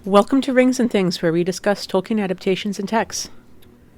Welcome to Rings and Things, where we discuss Tolkien adaptations and texts.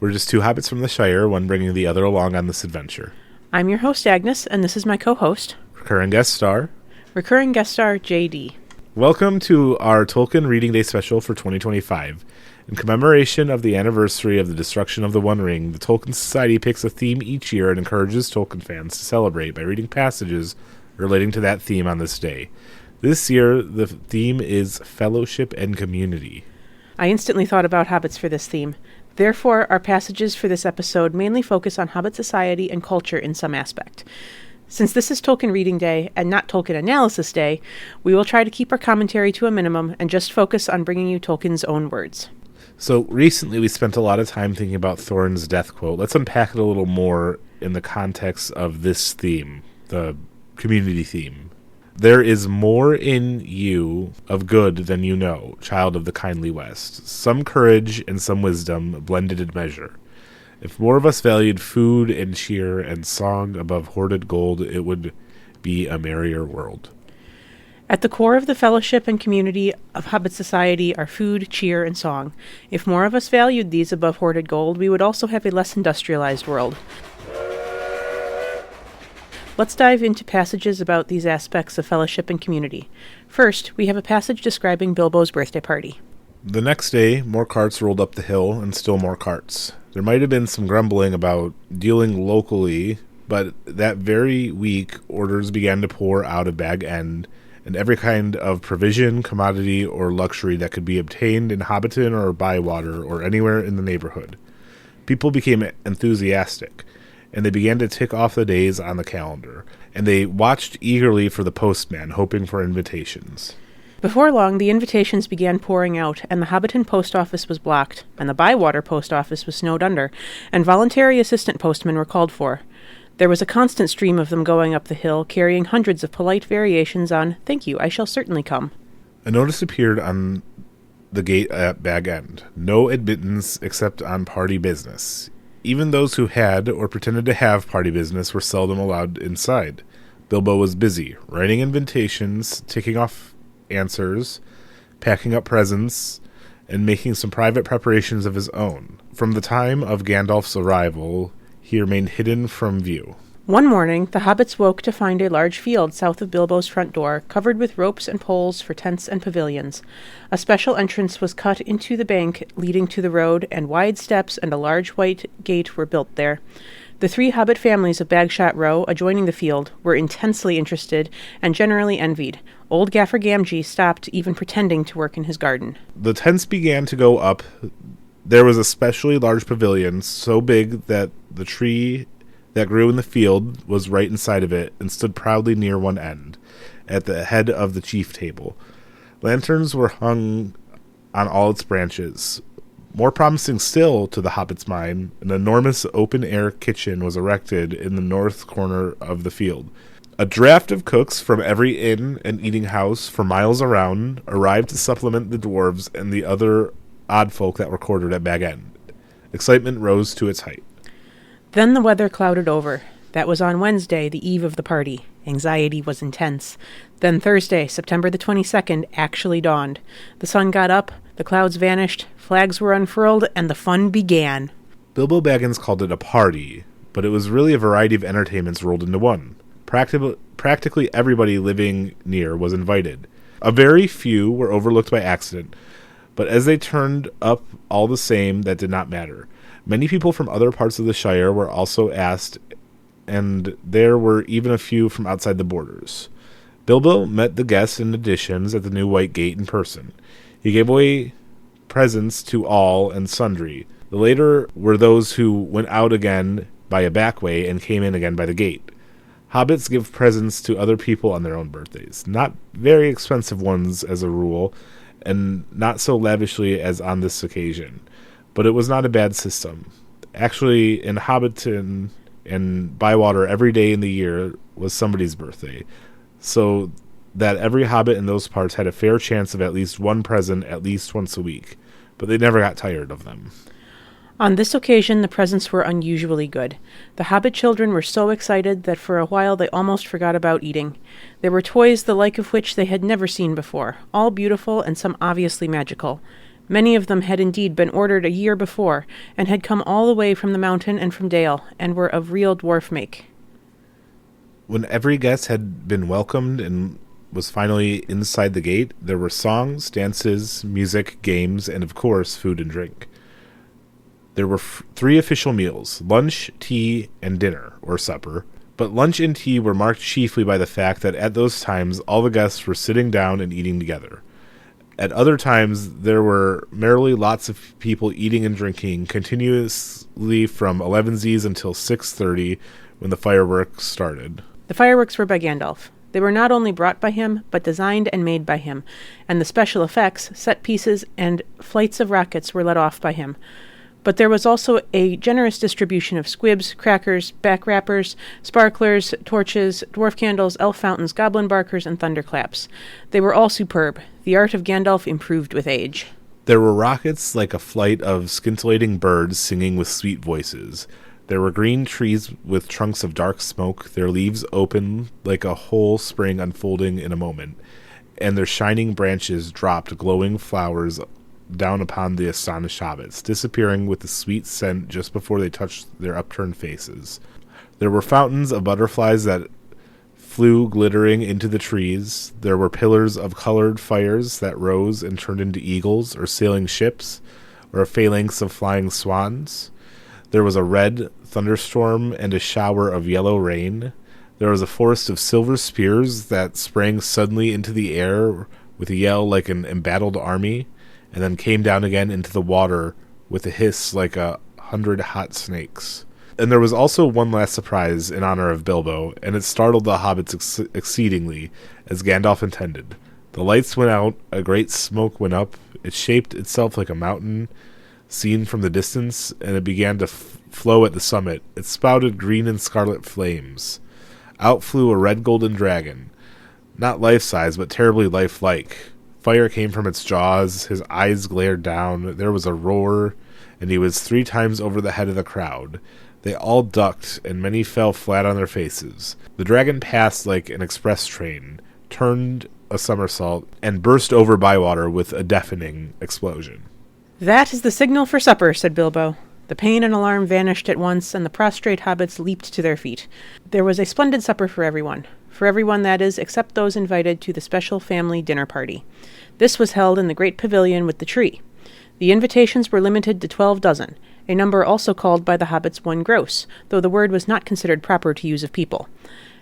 We're just two hobbits from the Shire, one bringing the other along on this adventure. I'm your host, Agnes, and this is my co-host, Recurring guest star, JD. Welcome to our Tolkien Reading Day special for 2025. In commemoration of the anniversary of the destruction of the One Ring, the Tolkien Society picks a theme each year and encourages Tolkien fans to celebrate by reading passages relating to that theme on this day. This year, the theme is Fellowship and Community. I instantly thought about hobbits for this theme. Therefore, our passages for this episode mainly focus on Hobbit society and culture in some aspect. Since this is Tolkien Reading Day and not Tolkien Analysis Day, we will try to keep our commentary to a minimum and just focus on bringing you Tolkien's own words. So recently we spent a lot of time thinking about Thorin's death quote. Let's unpack it a little more in the context of this theme, the community theme. There is more in you of good than you know, child of the kindly West. Some courage and some wisdom blended in measure. If more of us valued food and cheer and song above hoarded gold, it would be a merrier world. At the core of the fellowship and community of Hobbit society are food, cheer, and song. If more of us valued these above hoarded gold, we would also have a less industrialized world. Let's dive into passages about these aspects of fellowship and community. First, we have a passage describing Bilbo's birthday party. The next day, more carts rolled up the hill, and still more carts. There might have been some grumbling about dealing locally, but that very week, orders began to pour out of Bag End, and every kind of provision, commodity, or luxury that could be obtained in Hobbiton or Bywater or anywhere in the neighborhood. People became enthusiastic, and they began to tick off the days on the calendar, and they watched eagerly for the postman, hoping for invitations. Before long, the invitations began pouring out, and the Hobbiton post office was blocked, and the Bywater post office was snowed under, and voluntary assistant postmen were called for. There was a constant stream of them going up the hill, carrying hundreds of polite variations on, "Thank you, I shall certainly come." A notice appeared on the gate at Bag End. No admittance except on party business. Even those who had, or pretended to have, party business were seldom allowed inside. Bilbo was busy, writing invitations, ticking off answers, packing up presents, and making some private preparations of his own. From the time of Gandalf's arrival, he remained hidden from view. One morning, the hobbits woke to find a large field south of Bilbo's front door, covered with ropes and poles for tents and pavilions. A special entrance was cut into the bank leading to the road, and wide steps and a large white gate were built there. The three hobbit families of Bagshot Row, adjoining the field, were intensely interested and generally envied. Old Gaffer Gamgee stopped even pretending to work in his garden. The tents began to go up. There was a specially large pavilion, so big that the tree that grew in the field was right inside of it and stood proudly near one end, at the head of the chief table. Lanterns were hung on all its branches. More promising still, to the hobbit's mind, an enormous open-air kitchen was erected in the north corner of the field. A draft of cooks from every inn and eating house for miles around arrived to supplement the dwarves and the other odd folk that were quartered at Bag End. Excitement rose to its height. Then the weather clouded over. That was on Wednesday, the eve of the party. Anxiety was intense. Then Thursday, September the 22nd, actually dawned. The sun got up, the clouds vanished, flags were unfurled, and the fun began. Bilbo Baggins called it a party, but it was really a variety of entertainments rolled into one. Practically everybody living near was invited. A very few were overlooked by accident, but as they turned up all the same, that did not matter. Many people from other parts of the Shire were also asked, and there were even a few from outside the borders. Bilbo met the guests and additions at the new White Gate in person. He gave away presents to all and sundry. The later were those who went out again by a back way and came in again by the gate. Hobbits give presents to other people on their own birthdays. Not very expensive ones as a rule, and not so lavishly as on this occasion. But it was not a bad system. Actually, in Hobbiton and Bywater, every day in the year was somebody's birthday, so that every hobbit in those parts had a fair chance of at least one present at least once a week, but they never got tired of them. On this occasion, the presents were unusually good. The Hobbit children were so excited that for a while they almost forgot about eating. There were toys the like of which they had never seen before, all beautiful and some obviously magical. Many of them had indeed been ordered a year before, and had come all the way from the mountain and from Dale, and were of real dwarf make. When every guest had been welcomed and was finally inside the gate, there were songs, dances, music, games, and of course, food and drink. There were 3 official meals, lunch, tea, and dinner, or supper. But lunch and tea were marked chiefly by the fact that at those times all the guests were sitting down and eating together. At other times, there were merely lots of people eating and drinking continuously from 11's until 6:30 when the fireworks started. The fireworks were by Gandalf. They were not only brought by him, but designed and made by him, and the special effects, set pieces, and flights of rockets were let off by him. But there was also a generous distribution of squibs, crackers, back wrappers, sparklers, torches, dwarf candles, elf fountains, goblin barkers, and thunderclaps. They were all superb. The art of Gandalf improved with age. There were rockets like a flight of scintillating birds singing with sweet voices. There were green trees with trunks of dark smoke, their leaves open like a whole spring unfolding in a moment, and their shining branches dropped glowing flowers down upon the astonished hobbits, disappearing with the sweet scent just before they touched their upturned faces. There were fountains of butterflies that flew glittering into the trees. There were pillars of colored fires that rose and turned into eagles, or sailing ships, or a phalanx of flying swans. There was a red thunderstorm and a shower of yellow rain. There was a forest of silver spears that sprang suddenly into the air with a yell like an embattled army, and then came down again into the water with a hiss like 100 hot snakes. And there was also one last surprise in honor of Bilbo, and it startled the hobbits exceedingly, as Gandalf intended. The lights went out, a great smoke went up, it shaped itself like a mountain, seen from the distance, and it began to flow at the summit. It spouted green and scarlet flames. Out flew a red golden dragon, not life-size, but terribly lifelike. Fire came from its jaws, his eyes glared down, there was a roar, and he was 3 times over the head of the crowd. They all ducked, and many fell flat on their faces. The dragon passed like an express train, turned a somersault, and burst over Bywater with a deafening explosion. "That is the signal for supper," said Bilbo. The pain and alarm vanished at once, and the prostrate hobbits leaped to their feet. There was a splendid supper for everyone, that is, except those invited to the special family dinner party. This was held in the great pavilion with the tree. The invitations were limited to 12 dozen, a number also called by the hobbits 1 gross, though the word was not considered proper to use of people.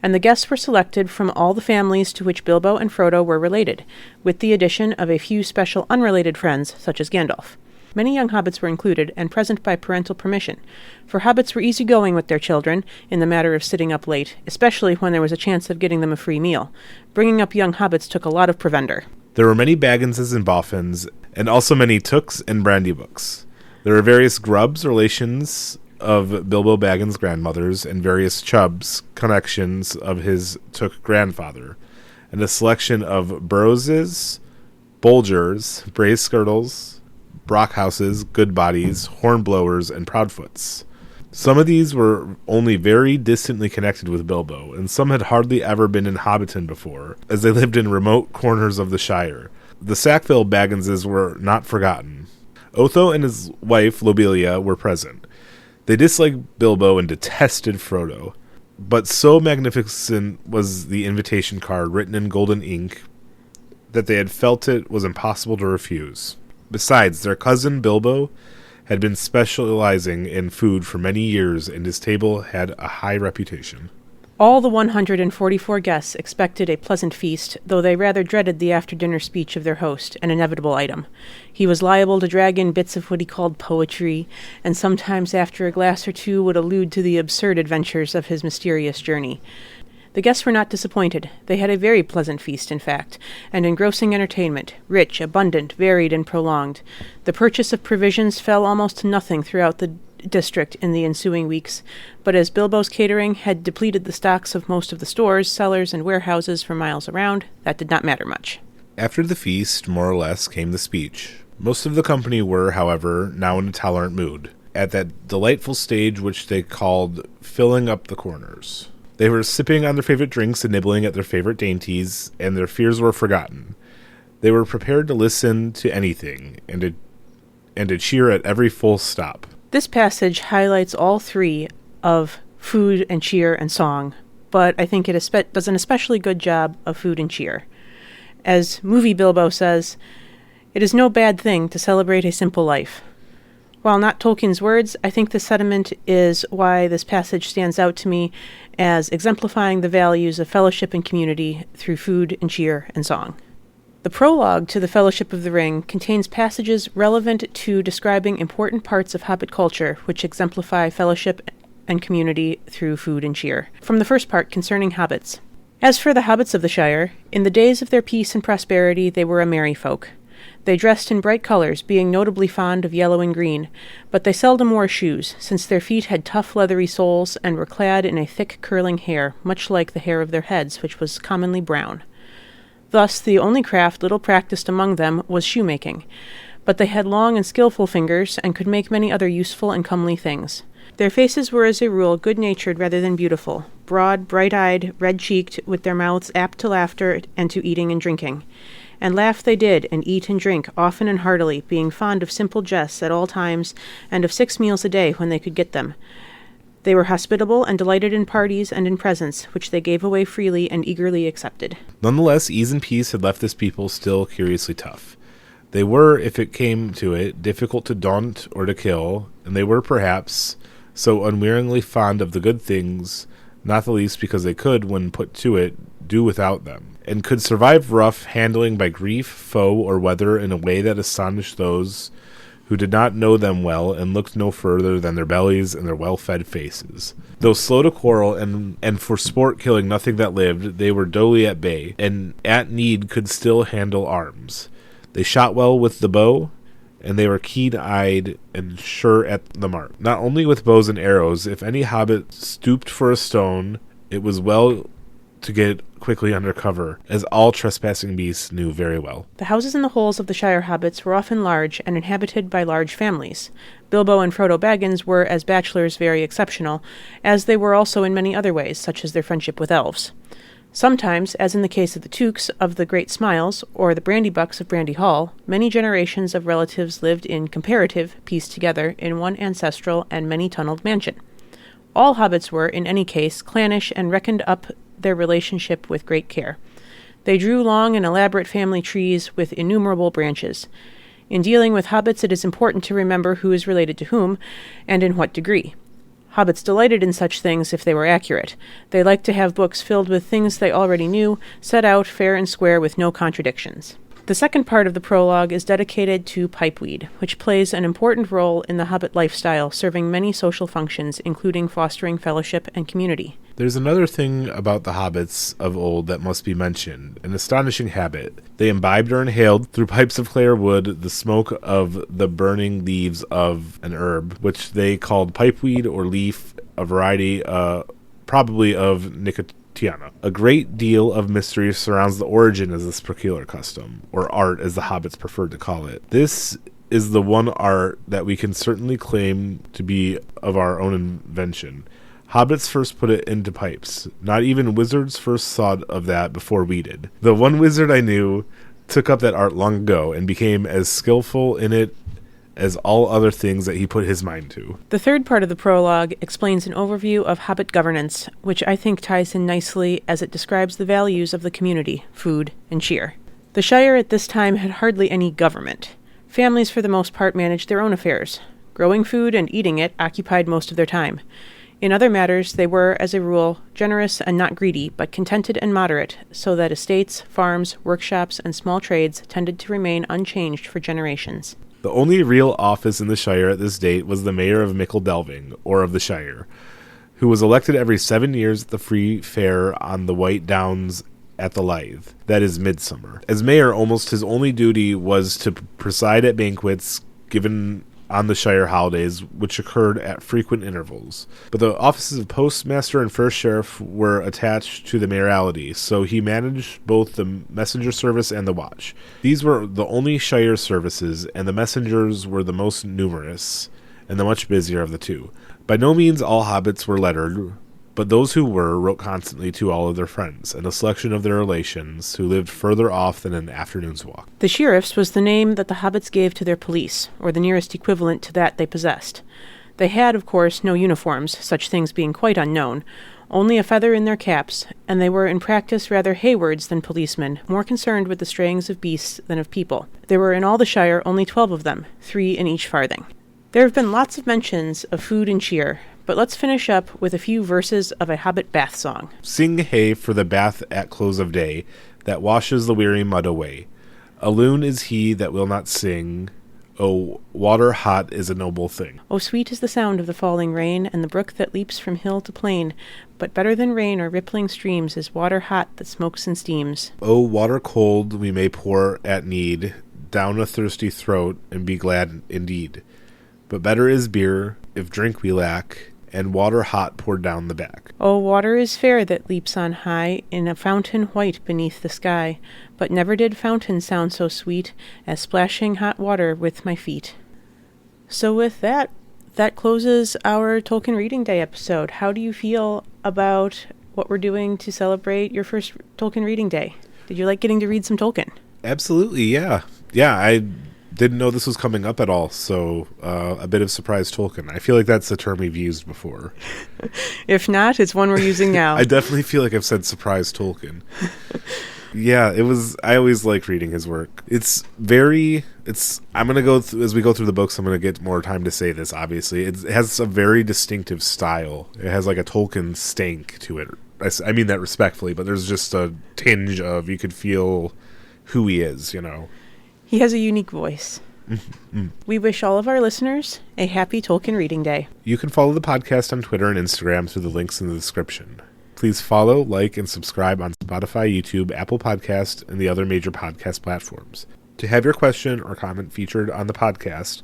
And the guests were selected from all the families to which Bilbo and Frodo were related, with the addition of a few special unrelated friends, such as Gandalf. Many young hobbits were included, and present by parental permission, for hobbits were easy-going with their children in the matter of sitting up late, especially when there was a chance of getting them a free meal. Bringing up young hobbits took a lot of provender. There were many Bagginses and Boffins, and also many Tooks and Brandybooks. There were various Grubbs, relations of Bilbo Baggins' grandmothers, and various Chubbs, connections of his Took grandfather, and a selection of Burrowses, Bolgers, Bracegirdles, Brockhouses, Goodbodies, Hornblowers, and Proudfoots. Some of these were only very distantly connected with Bilbo, and some had hardly ever been in Hobbiton before, as they lived in remote corners of the Shire. The Sackville Bagginses were not forgotten. Otho and his wife, Lobelia, were present. They disliked Bilbo and detested Frodo, but so magnificent was the invitation card written in golden ink that they had felt it was impossible to refuse. Besides, their cousin Bilbo had been specializing in food for many years, and his table had a high reputation. All the 144 guests expected a pleasant feast, though they rather dreaded the after-dinner speech of their host, an inevitable item. He was liable to drag in bits of what he called poetry, and sometimes after a glass or two would allude to the absurd adventures of his mysterious journey. The guests were not disappointed. They had a very pleasant feast, in fact, and engrossing entertainment, rich, abundant, varied, and prolonged. The purchase of provisions fell almost to nothing throughout the district in the ensuing weeks, but as Bilbo's catering had depleted the stocks of most of the stores, cellars, and warehouses for miles around, that did not matter much. After the feast, more or less, came the speech. Most of the company were, however, now in a tolerant mood. at that delightful stage which they called filling up the corners. They were sipping on their favorite drinks and nibbling at their favorite dainties, and their fears were forgotten. They were prepared to listen to anything and to cheer at every full stop. This passage highlights all three of food and cheer and song, but I think it does an especially good job of food and cheer. As Movie Bilbo says, "It is no bad thing to celebrate a simple life." While not Tolkien's words, I think the sentiment is why this passage stands out to me as exemplifying the values of fellowship and community through food and cheer and song. The prologue to the Fellowship of the Ring contains passages relevant to describing important parts of Hobbit culture which exemplify fellowship and community through food and cheer. From the first part concerning hobbits. As for the hobbits of the Shire, in the days of their peace and prosperity they were a merry folk. They dressed in bright colors, being notably fond of yellow and green, but they seldom wore shoes, since their feet had tough leathery soles and were clad in a thick curling hair, much like the hair of their heads, which was commonly brown. Thus the only craft little practiced among them was shoemaking, but they had long and skilful fingers, and could make many other useful and comely things. Their faces were as a rule good-natured rather than beautiful, broad, bright-eyed, red-cheeked, with their mouths apt to laughter and to eating and drinking. And laugh they did, and eat and drink, often and heartily, being fond of simple jests at all times, and of 6 meals a day when they could get them. They were hospitable and delighted in parties and in presents, which they gave away freely and eagerly accepted. Nonetheless, ease and peace had left this people still curiously tough. They were, if it came to it, difficult to daunt or to kill, and they were, perhaps, so unwearingly fond of the good things, not the least because they could, when put to it, do without them, and could survive rough handling by grief, foe, or weather in a way that astonished those who did not know them well and looked no further than their bellies and their well-fed faces. Though slow to quarrel and for sport killing nothing that lived, they were doughly at bay, and at need could still handle arms. They shot well with the bow, and they were keen-eyed and sure at the mark. Not only with bows and arrows, if any hobbit stooped for a stone, it was well to get quickly under cover, as all trespassing beasts knew very well. The houses in the holes of the Shire hobbits were often large and inhabited by large families. Bilbo and Frodo Baggins were, as bachelors, very exceptional, as they were also in many other ways, such as their friendship with elves. Sometimes, as in the case of the Tooks of the Great Smiles, or the Brandybucks of Brandy Hall, many generations of relatives lived in comparative peace together in one ancestral and many-tunneled mansion. All hobbits were, in any case, clannish and reckoned up their relationship with great care. They drew long and elaborate family trees with innumerable branches. In dealing with hobbits, it is important to remember who is related to whom, and in what degree. Hobbits delighted in such things if they were accurate. They liked to have books filled with things they already knew, set out fair and square with no contradictions. The second part of the prologue is dedicated to pipeweed, which plays an important role in the Hobbit lifestyle, serving many social functions, including fostering fellowship and community. There's another thing about the hobbits of old that must be mentioned, an astonishing habit. They imbibed or inhaled, through pipes of clay or wood, the smoke of the burning leaves of an herb, which they called pipeweed or leaf, a variety probably of nicotiana. A great deal of mystery surrounds the origin of this peculiar custom, or art as the hobbits preferred to call it. This is the one art that we can certainly claim to be of our own invention. Hobbits first put it into pipes. Not even wizards first thought of that before we did. The one wizard I knew took up that art long ago and became as skillful in it as all other things that he put his mind to. The third part of the prologue explains an overview of Hobbit governance, which I think ties in nicely as it describes the values of the community, food and cheer. The Shire at this time had hardly any government. Families for the most part managed their own affairs. Growing food and eating it occupied most of their time. In other matters, they were, as a rule, generous and not greedy, but contented and moderate, so that estates, farms, workshops, and small trades tended to remain unchanged for generations. The only real office in the Shire at this date was the Mayor of Mickle Delving, or of the Shire, who was elected every 7 years at the free fair on the White Downs at the Lythe, that is midsummer. As mayor, almost his only duty was to preside at banquets given on the Shire holidays, which occurred at frequent intervals. But the offices of postmaster and first sheriff were attached to the mayoralty, so he managed both the messenger service and the watch. These were the only Shire services, and the messengers were the most numerous, and the much busier of the two. By no means all hobbits were lettered, but those who were wrote constantly to all of their friends, and a selection of their relations who lived further off than an afternoon's walk. The sheriffs was the name that the hobbits gave to their police, or the nearest equivalent to that they possessed. They had, of course, no uniforms, such things being quite unknown, only a feather in their caps, and they were in practice rather haywards than policemen, more concerned with the strayings of beasts than of people. There were in all the Shire only 12 of them, 3 in each farthing. There have been lots of mentions of food and cheer, but let's finish up with a few verses of a Hobbit bath song. Sing hey for the bath at close of day, that washes the weary mud away. A loon is he that will not sing, oh, water hot is a noble thing. Oh, sweet is the sound of the falling rain, and the brook that leaps from hill to plain. But better than rain or rippling streams is water hot that smokes and steams. Oh, water cold we may pour at need, down a thirsty throat, and be glad indeed. But better is beer, if drink we lack, and water hot poured down the back. Oh, water is fair that leaps on high, in a fountain white beneath the sky. But never did fountain sound so sweet, as splashing hot water with my feet. So with that closes our Tolkien Reading Day episode. How do you feel about what we're doing to celebrate your first Tolkien Reading Day? Did you like getting to read some Tolkien? Absolutely, yeah. Yeah, I didn't know this was coming up at all, so a bit of surprise Tolkien. I feel like that's a term we've used before. If not, it's one we're using now. I definitely feel like I've said surprise Tolkien. Yeah, I always like reading his work. I'm going to go, as we go through the books, I'm going to get more time to say this, obviously. It has a very distinctive style. It has like a Tolkien stank to it. I mean that respectfully, but there's just a tinge of, you could feel who he is, you know. He has a unique voice. We wish all of our listeners a happy Tolkien Reading Day. You can follow the podcast on Twitter and Instagram through the links in the description. Please follow, like, and subscribe on Spotify, YouTube, Apple Podcast, and the other major podcast platforms. To have your question or comment featured on the podcast,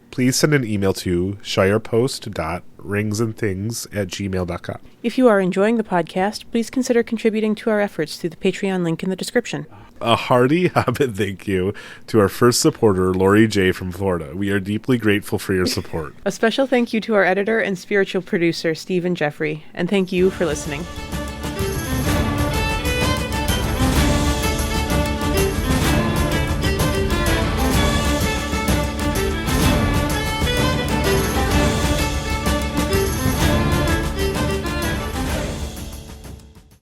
please send an email to shirepost.ringsandthings@gmail.com. If you are enjoying the podcast, please consider contributing to our efforts through the Patreon link in the description. A hearty Hobbit thank you to our first supporter, Lori J. from Florida. We are deeply grateful for your support. A special thank you to our editor and spiritual producer, Stephen Jeffrey, and thank you for listening.